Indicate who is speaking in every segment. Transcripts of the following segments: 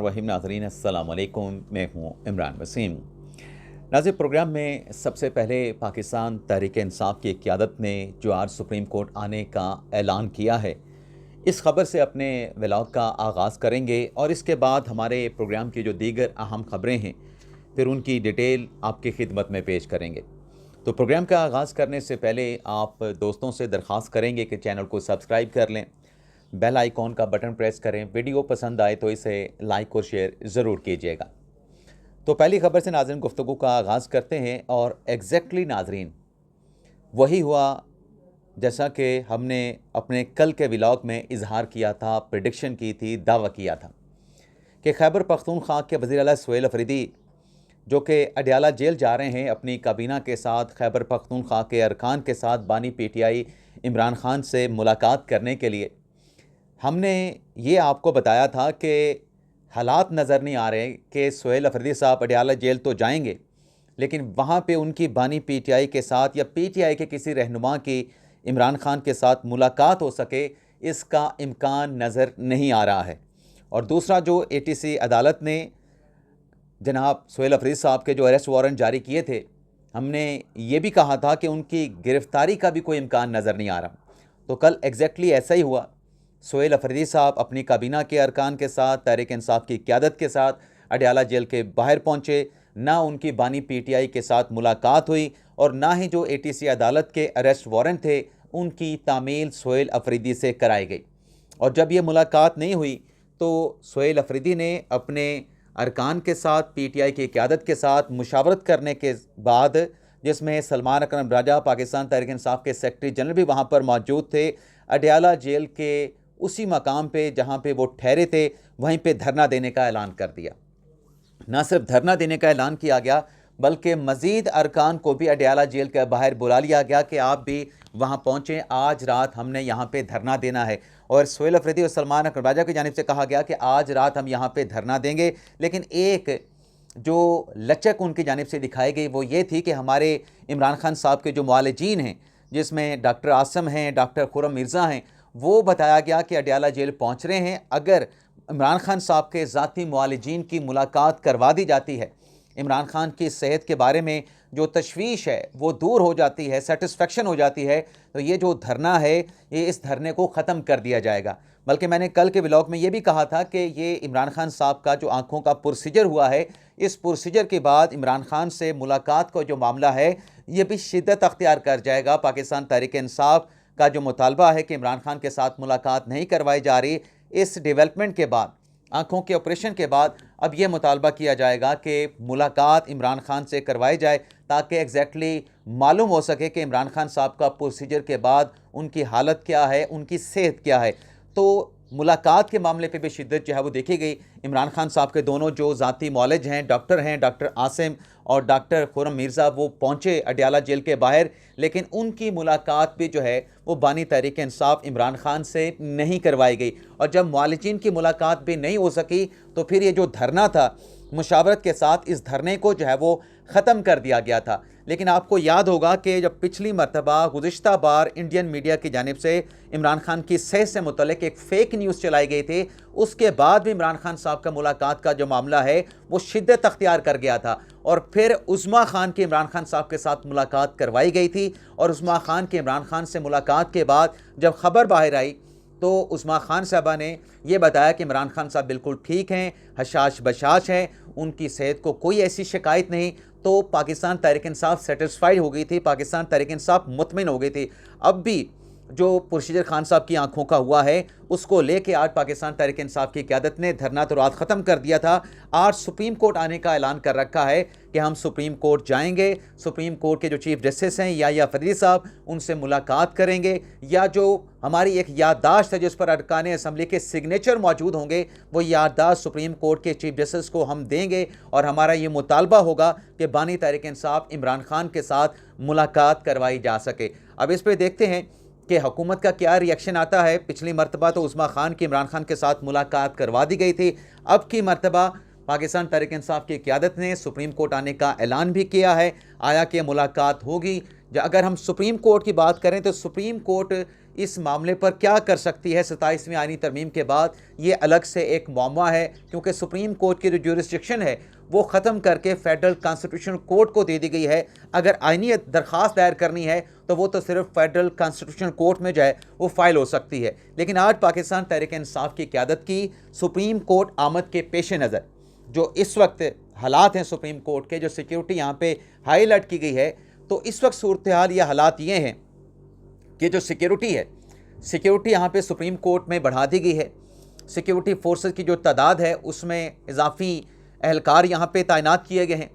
Speaker 1: वहीम नाज़रीन अस्सलाम वालेकुम, मैं हूँ इमरान वसीम। नाज़रीन, प्रोग्राम में सबसे पहले पाकिस्तान तहरीक इंसाफ की क़यादत ने जो आज सुप्रीम कोर्ट आने का ऐलान किया है, इस खबर से अपने व्लॉग का आगाज़ करेंगे और इसके बाद हमारे प्रोग्राम की जो दीगर अहम खबरें हैं फिर उनकी डिटेल आपकी खिदमत में पेश करेंगे। तो प्रोग्राम का आगाज़ करने से पहले आप दोस्तों से दरख्वास्त करेंगे कि चैनल को सब्सक्राइब कर लें, बेल आइकॉन का बटन प्रेस करें, वीडियो पसंद आए तो इसे लाइक और शेयर ज़रूर कीजिएगा। तो पहली खबर से नाज़रीन गुफ्तगू का आगाज़ करते हैं और एग्जैक्टली नाज़रीन वही हुआ जैसा कि हमने अपने कल के व्लॉग में इजहार किया था, प्रेडिक्शन की थी, दावा किया था कि खैबर पख्तूनख्वा के वज़ीर आला सुहेल अफरीदी जो कि अडयाला जेल जा रहे हैं अपनी काबीना के साथ, खैबर पख्तूनख्वा के अरकान के साथ बानी पीटीआई इमरान खान से मुलाकात करने के लिए। हमने ये आपको बताया था कि हालात नज़र नहीं आ रहे कि सुहेल अफरीदी साहब अडयाला जेल तो जाएंगे, लेकिन वहाँ पे उनकी बानी पीटीआई के साथ या पीटीआई के किसी रहनुमा की इमरान खान के साथ मुलाकात हो सके, इसका इम्कान नज़र नहीं आ रहा है। और दूसरा, जो एटीसी अदालत ने जनाब सुहेल अफरीदी साहब के जो अरेस्ट वारंट जारी किए थे, हमने ये भी कहा था कि उनकी गिरफ़्तारी का भी कोई इम्कान नज़र नहीं आ रहा। तो कल एग्जैक्टली ऐसा ही हुआ। सुहेल अफरीदी साहब अपनी काबीना के अरकान के साथ, तहरीक इंसाफ की क़यादत के साथ अडयाला जेल के बाहर पहुँचे। ना उनकी बानी पीटीआई के साथ मुलाकात हुई और ना ही जो एटीसी अदालत के अरेस्ट वारंट थे उनकी तामील सुहेल अफरीदी से कराई गई। और जब ये मुलाकात नहीं हुई तो सुहेल अफरीदी ने अपने अरकान के साथ, पीटीआई की क़यादत के साथ मुशावरत करने के बाद, जिसमें सलमान अकरम राजा पाकिस्तान तहरीक इंसाफ के सेक्रेटरी जनरल भी वहाँ पर मौजूद थे, अडयाला जेल के उसी मकाम पे जहाँ पे वो ठहरे थे वहीं पे धरना देने का ऐलान कर दिया। ना सिर्फ धरना देने का ऐलान किया गया बल्कि मज़ीद अरकान को भी अडयाला जेल के बाहर बुला लिया गया कि आप भी वहाँ पहुँचें, आज रात हमने यहाँ पे धरना देना है। और सुहेल अफरीदी और सलमान अकरम राजा की जानिब से कहा गया कि आज रात हम यहाँ पे धरना देंगे, लेकिन एक जो लचक उनकी जानिब से दिखाई गई वो ये थी कि हमारे इमरान खान साहब के जो मुआलिजीन हैं, जिसमें डॉक्टर आसम हैं, डॉक्टर खुर्रम मिर्ज़ा हैं, वो बताया गया कि अडयाला जेल पहुँच रहे हैं। अगर इमरान खान साहब के ज़ाती मुआलिजीन की मुलाकात करवा दी जाती है, इमरान खान की सेहत के बारे में जो तशवीश है वो दूर हो जाती है, सेटिस्फेक्शन हो जाती है, तो ये जो धरना है ये इस धरने को ख़त्म कर दिया जाएगा। बल्कि मैंने कल के व्लॉग में ये भी कहा था कि ये इमरान खान साहब का जो आंखों का पुरसीजर हुआ है, इस पुरसीजर के बाद इमरान खान से मुलाकात का जो मामला है ये भी शिद्दत अख्तियार कर जाएगा। पाकिस्तान तहरीक इंसाफ का जो मुतालबा है कि इमरान खान के साथ मुलाकात नहीं करवाई जा रही, इस डेवलपमेंट के बाद, आंखों के ऑपरेशन के बाद अब यह मुतालबा किया जाएगा कि मुलाकात इमरान खान से करवाई जाए ताकि एग्जैक्टली मालूम हो सके कि इमरान खान साहब का प्रोसीजर के बाद उनकी हालत क्या है, उनकी सेहत क्या है। तो मुलाकात के मामले पे भी शिद्दत जो है वो देखी गई। इमरान खान साहब के दोनों जो ज़ाती मौलज हैं, डॉक्टर आसिम और डॉक्टर खुर्रम मिर्ज़ा, वो पहुँचे अडयाला जेल के बाहर, लेकिन उनकी मुलाकात भी जो है वो बानी तहरीक इंसाफ इमरान खान से नहीं करवाई गई। और जब मुआलिजीन की मुलाकात भी नहीं हो सकी तो फिर ये जो धरना था, मुशावरत के साथ इस धरने को जो है वो ख़त्म कर दिया गया था। लेकिन आपको याद होगा कि जब पिछली मरतबा गुज़िश्ता बार इंडियन मीडिया की जानिब से इमरान खान की सेहत से मुतल्लिक एक फ़ेक न्यूज़ चलाई गई थी, उसके बाद भी इमरान खान साहब का मुलाकात का जो मामला है वो शिद्दत अख्तियार कर गया था। और फिर उस्मा खान की इमरान खान साहब के साथ मुलाकात करवाई गई थी और उस्मा खान की इमरान खान से मुलाकात के बाद जब ख़बर बाहर आई तो उस्मा खान साहबा ने यह बताया कि इमरान खान साहब बिल्कुल ठीक हैं, हशाश बशाश हैं, उनकी सेहत को कोई ऐसी शिकायत नहीं। तो पाकिस्तान तहरीक इंसाफ सेटिस्फाइड हो गई थी, पाकिस्तान तहरीक इंसाफ मुतमिन हो गई थी। अब भी जो प्रोसीजर खान साहब की आंखों का हुआ है उसको लेके आज पाकिस्तान तहरीक इंसाफ की क़यादत ने धरना तो रात ख़त्म कर दिया था, आज सुप्रीम कोर्ट आने का ऐलान कर रखा है कि हम सुप्रीम कोर्ट जाएंगे, सुप्रीम कोर्ट के जो चीफ जस्टिस हैं या फरीदी साहब, उनसे मुलाकात करेंगे, या जो हमारी एक याददाश्त है जिस पर अरकान असम्बली के सिग्नेचर मौजूद होंगे, वो याददाश्त सुप्रीम कोर्ट के चीफ जस्टिस को हम देंगे और हमारा ये मुतालबा होगा कि बानी तहरीक इंसाफ इमरान खान के साथ मुलाकात करवाई जा सके। अब इस पर देखते हैं कि हुकूमत का क्या रिएक्शन आता है। पिछली मरतबा तो उस्मा खान की इमरान खान के साथ मुलाकात करवा दी गई थी, अब की मरतबा पाकिस्तान तहरीक इंसाफ की क़यादत ने सुप्रीम कोर्ट आने का ऐलान भी किया है। आया कि मुलाकात होगी। अगर हम सुप्रीम कोर्ट की बात करें तो सुप्रीम कोर्ट इस मामले पर क्या कर सकती है 27वीं आईनी तरमीम के बाद, ये अलग से एक मामला है, क्योंकि सुप्रीम कोर्ट की जो ज्यूरिसडिक्शन है वो ख़त्म करके फेडरल कॉन्स्टिट्यूशनल कोर्ट को दे दी गई है। अगर आईनी दरख्वास्त दायर करनी है तो वो तो सिर्फ फेडरल कॉन्स्टिट्यूशनल कोर्ट में जो है वो फाइल हो सकती है। लेकिन आज पाकिस्तान तहरीक इंसाफ की क़यादत की सुप्रीम कोर्ट आमद के पेश नज़र जो इस वक्त हालात हैं सुप्रीम कोर्ट के, जो सिक्योरिटी यहाँ पे हाई अलर्ट की गई है, तो इस वक्त सूरत हाल या हालात ये हैं कि जो सिक्योरिटी है, सिक्योरिटी यहाँ पे सुप्रीम कोर्ट में बढ़ा दी गई है। सिक्योरिटी फोर्सेस की जो तादाद है उसमें इजाफी एहलकार यहाँ पे तैनात किए गए हैं।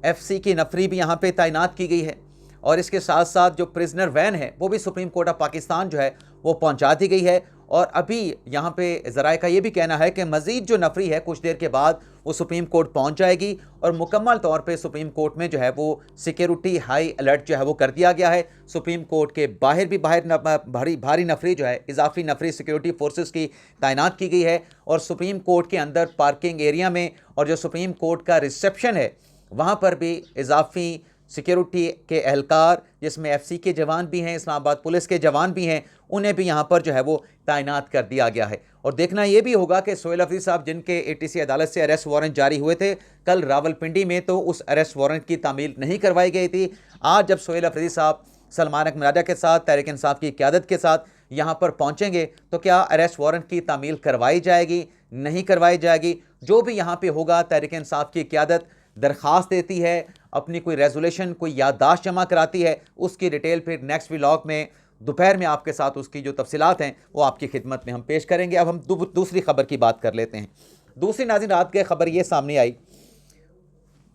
Speaker 1: FC की नफरी भी यहाँ पे तैनात की गई है और इसके साथ साथ जो प्रिजनर वैन है वो भी सुप्रीम कोर्ट ऑफ पाकिस्तान जो है वो पहुँचा दी गई है। और अभी यहाँ पे ज़राए का ये भी कहना है कि मज़ीद जो नफरी है कुछ देर के बाद वो सुप्रीम कोर्ट पहुँच जाएगी और मुकम्मल तौर पे सुप्रीम कोर्ट में जो है वो सिक्योरिटी हाई अलर्ट जो है वो कर दिया गया है। सुप्रीम कोर्ट के बाहर भी भारी नफरी जो है, इजाफी नफरी सिक्योरिटी फोर्सेस की तैनात की गई है और सुप्रीम कोर्ट के अंदर पार्किंग एरिया में और जो सुप्रीम कोर्ट का रिसेप्शन है वहाँ पर भी इजाफी सिक्योरिटी के एहलकार, जिसमें FC के जवान भी हैं, इस्लामाबाद पुलिस के जवान भी हैं, उन्हें भी यहाँ पर जो है वो तैनात कर दिया गया है। और देखना ये भी होगा कि सोहेल अफरीदी साहब जिनके ATC अदालत से अरेस्ट वारंट जारी हुए थे, कल रावलपिंडी में तो उस अरेस्ट वारंट की तामील नहीं करवाई गई थी। आज जब सोहेल अफरीदी साहब सलमान अकबर राजा के साथ तहरीक इंसाफ की क़यादत के साथ यहाँ पर पहुँचेंगे तो क्या अरेस्ट वारंट की तामील करवाई जाएगी, नहीं करवाई जाएगी? जो भी यहाँ पर होगा, तहरीक इंसाफ की क़यादत दरख्वास्त देती है, अपनी कोई रेजोल्यूशन, कोई याददाश्त जमा कराती है, उसकी डिटेल फिर नेक्स्ट व्लॉग में दोपहर में आपके साथ उसकी जो तफसीलात हैं वो आपकी खिदमत में हम पेश करेंगे। अब हम दूसरी खबर की बात कर लेते हैं। दूसरी नाज़रीन रात की खबर ये सामने आई,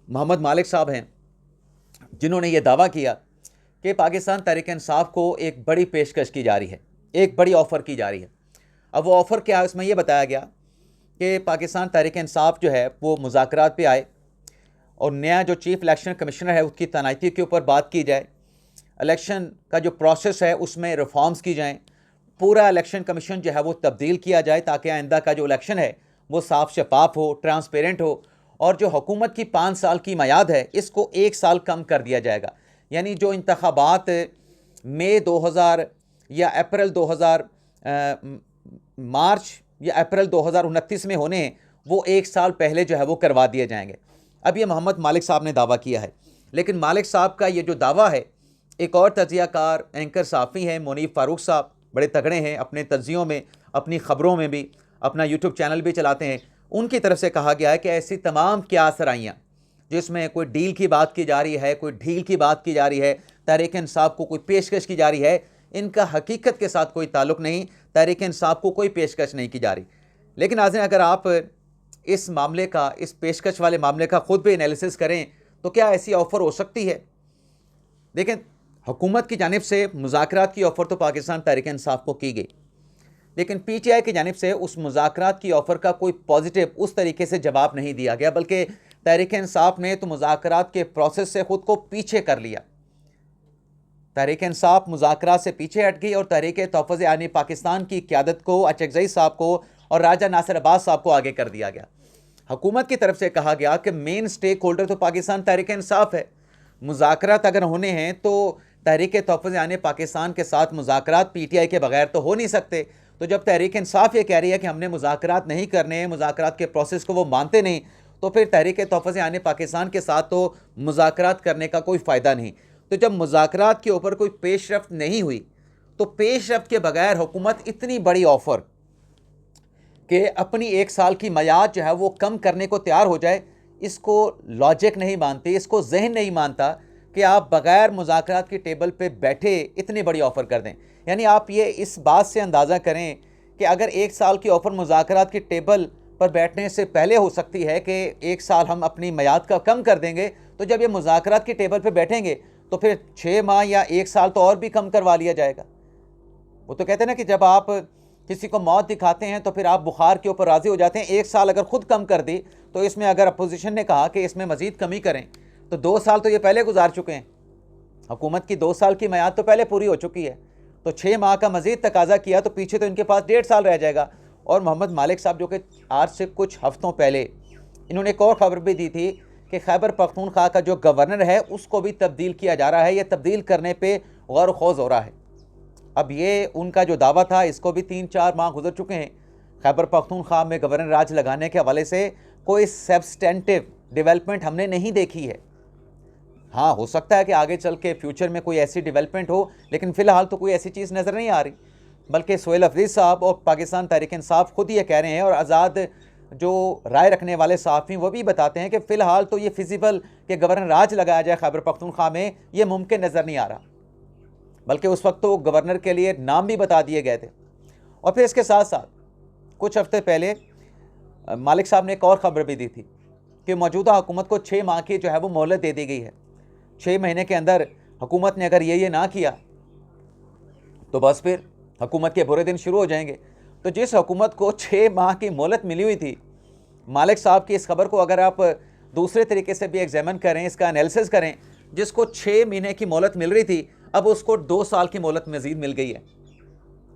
Speaker 1: मोहम्मद मालिक साहब हैं जिन्होंने ये दावा किया कि पाकिस्तान तहरीक इंसाफ को एक बड़ी पेशकश की जा रही है, एक बड़ी ऑफ़र की जा रही है। अब वो ऑफ़र क्या है, उसमें यह बताया गया कि पाकिस्तान तहरीक इंसाफ जो है वो मुज़ाकरात पे आए और नया जो चीफ़ इलेक्शन कमिश्नर है उसकी तैनाती के ऊपर बात की जाए, इलेक्शन का जो प्रोसेस है उसमें रिफॉर्म्स की जाएं, पूरा इलेक्शन कमीशन जो है वो तब्दील किया जाए ताकि आइंदा का जो इलेक्शन है वो साफ शफाफ हो, ट्रांसपेरेंट हो और जो हुकूमत की 5 साल की मियाद है इसको 1 साल कम कर दिया जाएगा। यानी जो इंतखाबात मई 2000 या अप्रैल 2000 मार्च या अप्रैल 2029 में होने हैं वो 1 साल पहले जो है वो करवा दिए जाएंगे। अब ये मोहम्मद मालिक साहब ने दावा किया है, लेकिन मालिक साहब का ये जो दावा है, एक और तज्ज़ियाकार एंकर साफ़ी हैं मुनीफ फ़ारूक साहब, बड़े तगड़े हैं अपने तज्ज़ियों में, अपनी ख़बरों में भी, अपना यूट्यूब चैनल भी चलाते हैं। उनकी तरफ से कहा गया है कि ऐसी तमाम क्या सराइयाँ जिसमें कोई डील की बात की जा रही है, कोई ढील की बात की जा रही है, तहरीक इंसाफ को कोई पेशकश की जा रही है, इनका हकीकत के साथ कोई ताल्लुक़ नहीं, तहरीक इंसाफ को कोई पेशकश नहीं की जा रही। लेकिन नाज़रीन अगर आप इस मामले का, इस पेशकश वाले मामले का ख़ुद भी एनालिसिस करें तो क्या ऐसी ऑफ़र हो सकती है? देखें, हुकूमत की जानिब से मुज़ाकरात की ऑफ़र तो पाकिस्तान तहरीक इंसाफ को की गई, लेकिन PTI की जानिब से उस मुज़ाकरात की ऑफ़र का कोई पॉजिटिव उस तरीके से जवाब नहीं दिया गया, बल्कि तहरीक इंसाफ ने तो मुज़ाकरात के प्रोसेस से ख़ुद को पीछे कर लिया। तहरीक इंसाफ मुज़ाकरात से पीछे हट गई और तहरीक तहफ़्फ़ुज़ आईन पाकिस्तान की क़यादत को अचकज़ई साहब को और राजा नासिर अब्बास साहब को आगे कर दिया गया। हुकूमत की तरफ से कहा गया कि मेन स्टेक होल्डर तो पाकिस्तान तहरीक इंसाफ है, मुज़ाकरात अगर होने हैं तो तहरीक तहफ़्फ़ुज़ आईन पाकिस्तान के साथ मुज़ाकरात PTI के बगैर तो हो नहीं सकते। तो जब तहरीक इंसाफ ये कह रही है कि हमने मुज़ाकरात नहीं करने, मुज़ाकरात के प्रोसेस को वो मानते नहीं, तो फिर तहरीक तहफ़्फ़ुज़ आईन पाकिस्तान के साथ तो मुज़ाकरात करने का कोई फ़ायदा नहीं। तो जब मुज़ाकरात के ऊपर कोई पेशरफ्त नहीं हुई तो पेशरफ्त के बगैर हुकूमत इतनी बड़ी ऑफ़र कि अपनी 1 साल की मियाद जो है वो कम करने को तैयार हो जाए, इसको लॉजिक नहीं मानती, इसको जहन नहीं मानता कि आप बग़ैर मुज़ाकरात की टेबल पे बैठे इतनी बड़ी ऑफ़र कर दें। यानी आप ये इस बात से अंदाज़ा करें कि अगर 1 साल की ऑफ़र मुज़ाकरात की टेबल पर बैठने से पहले हो सकती है कि 1 साल हम अपनी मियाद का कम कर देंगे, तो जब ये मुज़ाकरात की टेबल पर बैठेंगे तो फिर 6 माह या 1 साल तो और भी कम करवा लिया जाएगा। वो तो कहते हैं ना कि जब आप किसी को मौत दिखाते हैं तो फिर आप बुखार के ऊपर राज़ी हो जाते हैं। 1 साल अगर ख़ुद कम कर दी तो इसमें अगर अपोजिशन ने कहा कि इसमें मज़ीद कमी करें तो 2 साल तो ये पहले गुजार चुके हैं। हुकूमत की 2 साल की मियाद तो पहले पूरी हो चुकी है, तो 6 माह का मज़ीद तकाजा किया तो पीछे तो इनके पास 1.5 साल रह जाएगा। और मोहम्मद मालिक साहब जो कि आज से कुछ हफ्तों पहले इन्होंने एक और ख़बर भी दी थी कि खैबर पख्तूनख्वा का जो गवर्नर है उसको भी तब्दील किया जा रहा है, यह तब्दील करने पर गौर व खौज़ हो रहा है। अब ये उनका जो दावा था, इसको भी 3-4 माह गुजर चुके हैं। खैबर पख्तूनख्वा में गवर्नर राज लगाने के हवाले से कोई सब्सटेंटिव डेवलपमेंट हमने नहीं देखी है। हाँ, हो सकता है कि आगे चल के फ्यूचर में कोई ऐसी डेवलपमेंट हो, लेकिन फ़िलहाल तो कोई ऐसी चीज़ नज़र नहीं आ रही। बल्कि सोहेल अफरीदी साहब और पाकिस्तान तहरीक इंसाफ खुद ये कह रहे हैं, और आज़ाद जो राय रखने वाले सहाफ़ी वो भी बताते हैं कि फ़िलहाल तो ये फिजिबल कि गवर्नर राज लगाया जाए खैबर पख्तूनख्वा में, ये मुमकिन नज़र नहीं आ रहा। बल्कि उस वक्त तो गवर्नर के लिए नाम भी बता दिए गए थे। और फिर इसके साथ साथ कुछ हफ्ते पहले मालिक साहब ने एक और ख़बर भी दी थी कि मौजूदा हुकूमत को 6 माह की जो है वो मोहलत दे दी गई है। 6 महीने के अंदर हुकूमत ने अगर ये ना किया तो बस फिर हुकूमत के बुरे दिन शुरू हो जाएंगे। तो जिस हुकूमत को 6 माह की मोहलत मिली हुई थी, मालिक साहब की इस खबर को अगर आप दूसरे तरीके से भी एग्जामिन करें, इसका एनालिसिस करें, जिसको 6 महीने की मोहलत मिल रही थी, अब उसको 2 साल की मोहलत मज़ीद मिल गई है।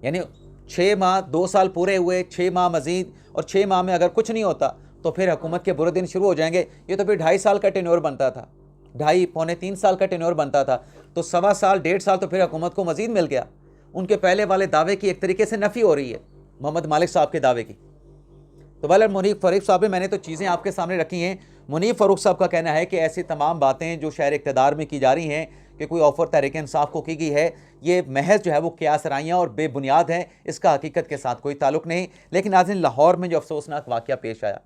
Speaker 1: यानी 6 माह, 2 साल पूरे हुए, 6 माह मज़ीद, और 6 माह में अगर कुछ नहीं होता तो फिर हुकूमत के बुरे दिन शुरू हो जाएंगे। ये तो फिर 2.5 साल का टेन्योर बनता था, 2.5 पौने 3 साल का टेन्योर बनता था, तो 1.25 साल, 1.5 साल तो फिर हुकूमत को मज़ीद मिल गया। उनके पहले वाले दावे की एक तरीके से नफ़ी हो रही है, मोहम्मद मालिक साहब के दावे की। तो वाले मुनीफ फ़ारूक साहब, मैंने तो चीज़ें आपके सामने रखी हैं। मुनीफ फ़ारूक साहब का कहना है कि ऐसी तमाम बातें जो शहर इक़्तिदार में की जा रही हैं कि कोई ऑफ़र तहरीक इंसाफ को की गई है, ये महज जो है वो क़ियासराइयाँ और बेबुनियाद हैं, इसका हकीकत के साथ कोई ताल्लुक़ नहीं। लेकिन नाज़रीन, लाहौर में जो अफसोसनाक वाक़या पेश आया,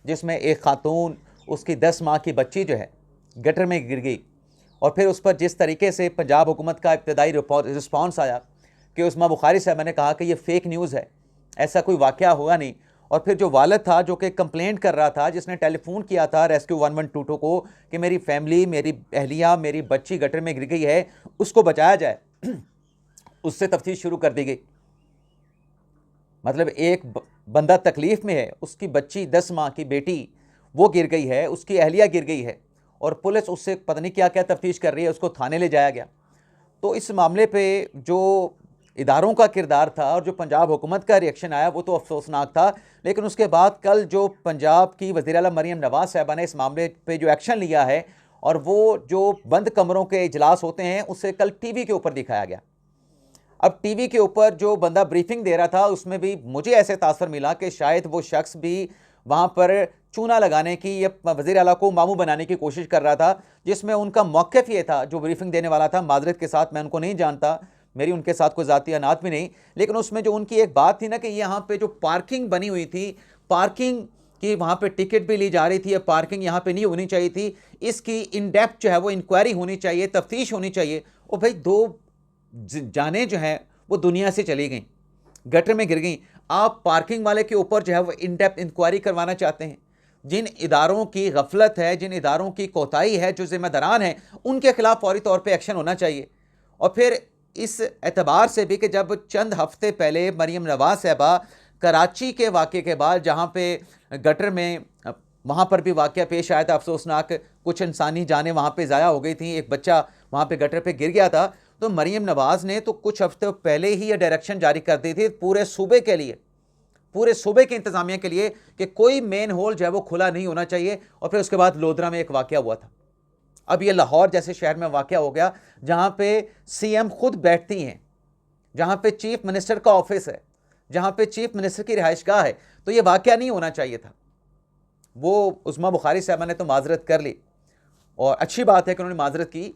Speaker 1: जिसमें एक खातून, उसकी 10 माह की बच्ची जो है गटर में गिर गई, और फिर उस पर जिस तरीके से पंजाब हुकूमत का इब्तदाई रिस्पॉन्स आया कि उस्मा बुखारी साहब ने कहा कि ये फ़ेक न्यूज़ है, ऐसा कोई वाक़या हुआ नहीं। और फिर जो वालिद था जो कि कंप्लेंट कर रहा था, जिसने टेलीफोन किया था रेस्क्यू 1122 को कि मेरी फैमिली, मेरी अहलिया, मेरी बच्ची गटर में गिर गई है, उसको बचाया जाए, उससे तफ्तीश शुरू कर दी गई। मतलब एक बंदा तकलीफ़ में है, उसकी बच्ची 10 माह की बेटी वो गिर गई है, उसकी अहलिया गिर गई है, और पुलिस उससे पता नहीं क्या क्या तफ्तीश कर रही है, उसको थाने ले जाया गया। तो इस मामले पे जो इदारों का किरदार था और जो पंजाब हुकूमत का रिएक्शन आया वो तो अफसोसनाक था। लेकिन उसके बाद कल जो पंजाब की वज़ीर आला मरियम नवाज़ साहिबा ने इस मामले पे जो एक्शन लिया है, और वो जो बंद कमरों के इजलास होते हैं, उसे कल टीवी के ऊपर दिखाया गया। अब टीवी के ऊपर जो बंदा ब्रीफिंग दे रहा था, उसमें भी मुझे ऐसे तासर मिला कि शायद वो शख्स भी वहाँ पर चूना लगाने की या वज़ीर आला को मामू बनाने की कोशिश कर रहा था, जिसमें उनका मौक़िफ़ ये था, जो ब्रीफिंग देने वाला था, माज़रत के साथ मैं उनको नहीं जानता, मेरी उनके साथ कोई ज़ाती अनात भी नहीं, लेकिन उसमें जो उनकी एक बात थी ना कि यहाँ पे जो पार्किंग बनी हुई थी, पार्किंग की वहाँ पे टिकट भी ली जा रही थी, या पार्किंग यहाँ पे नहीं होनी चाहिए थी, इसकी इन डेप्थ जो है वो इंक्वायरी होनी चाहिए, तफ्तीश होनी चाहिए। और भाई 2 जानें जो हैं वो दुनिया से चली गई, गटर में गिर गई, आप पार्किंग वाले के ऊपर जो है वो इन डेप्थ इंक्वायरी करवाना चाहते हैं। जिन इदारों की गफलत है, जिन इदारों की कोताही है, जो ज़िम्मेदारान हैं, उनके खिलाफ फौरी तौर पर एक्शन होना चाहिए। और फिर इस एतबार से भी कि जब चंद हफ्ते पहले मरियम नवाज़ साहिबा कराची के वाक़े के बाद, जहाँ पे गटर में वहाँ पर भी वाक़या पेश आया था अफसोसनाक, कुछ इंसानी जानें वहाँ पे ज़ाया हो गई थी, एक बच्चा वहाँ पे गटर पे गिर गया था, तो मरियम नवाज़ ने तो कुछ हफ्ते पहले ही ये डायरेक्शन जारी कर दी थी पूरे सूबे के लिए, पूरे सूबे के इंतज़ामिया के लिए, कि कोई मेन होल जो है वो खुला नहीं होना चाहिए। और फिर उसके बाद लोधरा में एक वाक़या हुआ था। अब ये लाहौर जैसे शहर में वाक़या हो गया, जहाँ पे सीएम खुद बैठती हैं, जहाँ पे चीफ मिनिस्टर का ऑफिस है, जहाँ पे चीफ मिनिस्टर की रिहाइशगाह है। तो ये वाक़या नहीं होना चाहिए था। वो उस्मा बुखारी साहबा ने तो माजरत कर ली, और अच्छी बात है कि उन्होंने माजरत की।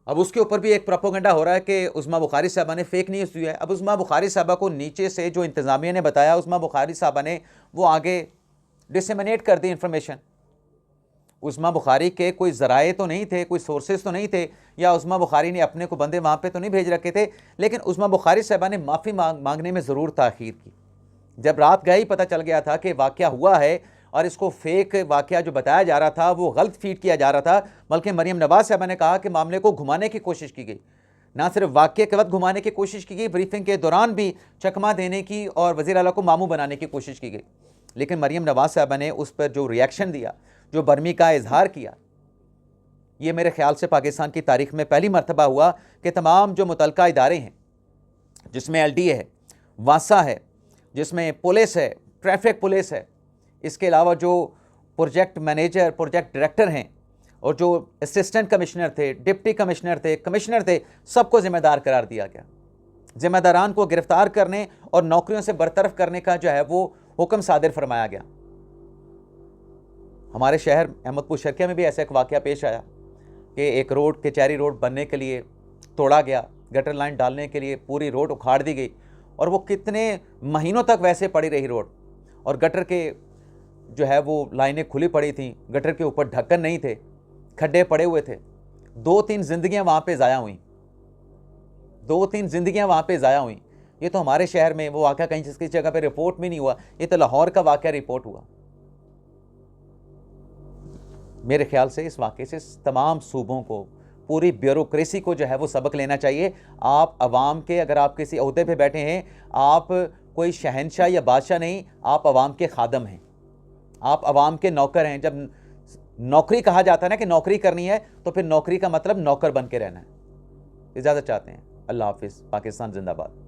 Speaker 1: अब उसके ऊपर भी एक प्रोपोगंडा हो रहा है कि उस्मा बुखारी साहबा ने फ़ेक न्यूज़ दी है। अब उस्मा बुखारी साहबा को नीचे से जो इंतज़ामिया ने बताया, उस्मा बुखारी साहबा ने वो आगे डिसेमिनेट कर दी इंफॉर्मेशन। उस्मा बुखारी के कोई ज़राए तो नहीं थे, कोई सोर्सेज तो नहीं थे, या उस्मा बुखारी ने अपने को बंदे वहाँ पे तो नहीं भेज रखे थे, लेकिन उस्मा बुखारी साहबा ने माफ़ी मांगने में ज़रूर ताख़ीर की। जब रात गए ही पता चल गया था कि वाक़या हुआ है, और इसको फेक वाक़या जो बताया जा रहा था वो गलत फीड किया जा रहा था, बल्कि मरियम नवाज़ साहबा ने कहा कि मामले को घुमाने की कोशिश की गई। ना सिर्फ वाक़ये के वक्त घुमाने की कोशिश की गई, ब्रीफिंग के दौरान भी चकमा देने की और वज़ीर आला को मामू बनाने की कोशिश की गई। लेकिन मरियम नवाज़ साहबा ने उस पर जो रिएक्शन दिया, जो बर्मी का इजहार किया, ये मेरे ख्याल से पाकिस्तान की तारीख़ में पहली मरतबा हुआ कि तमाम जो मुतलका इदारे हैं, जिसमें LDA है, वासा है, जिसमें पुलिस है, ट्रैफिक पुलिस है, इसके अलावा जो प्रोजेक्ट मैनेजर, प्रोजेक्ट डायरेक्टर हैं, और जो असिस्टेंट कमिश्नर थे, डिप्टी कमिश्नर थे, कमिश्नर थे, सबको ज़िम्मेदार करार दिया गया। जिम्मेदारान को गिरफ्तार करने और नौकरियों से बरतरफ करने का जो है वो हुक्म सादिर फरमाया गया। हमारे शहर अहमदपुर शर्किया में भी ऐसा एक वाक़या पेश आया कि एक रोड, कचहरी रोड बनने के लिए तोड़ा गया, गटर लाइन डालने के लिए पूरी रोड उखाड़ दी गई और वो कितने महीनों तक वैसे पड़ी रही रोड, और गटर के जो है वो लाइनें खुली पड़ी थीं, गटर के ऊपर ढक्कन नहीं थे, खड्डे पड़े हुए थे। 2-3 ज़िंदगियाँ वहाँ पे ज़ाया हुई, 2-3 ज़िंदगियाँ वहाँ पे ज़ाया हुई। ये तो हमारे शहर में वो वाक़या कहीं जिसकी जगह पे रिपोर्ट भी नहीं हुआ, ये तो लाहौर का वाक़या रिपोर्ट हुआ। मेरे ख्याल से इस वाक़े से तमाम सूबों को, पूरी ब्यूरोक्रेसी को जो है वो सबक लेना चाहिए। आप अवाम के, अगर आप किसी ओहदे पे बैठे हैं, आप कोई शहंशाह या बादशाह नहीं, आप अवाम के खादम हैं, आप अवाम के नौकर हैं। जब नौकरी कहा जाता है ना कि नौकरी करनी है, तो फिर नौकरी का मतलब नौकर बन के रहना है। इजाज़त चाहते हैं। अल्लाह हाफिज़। पाकिस्तान जिंदाबाद।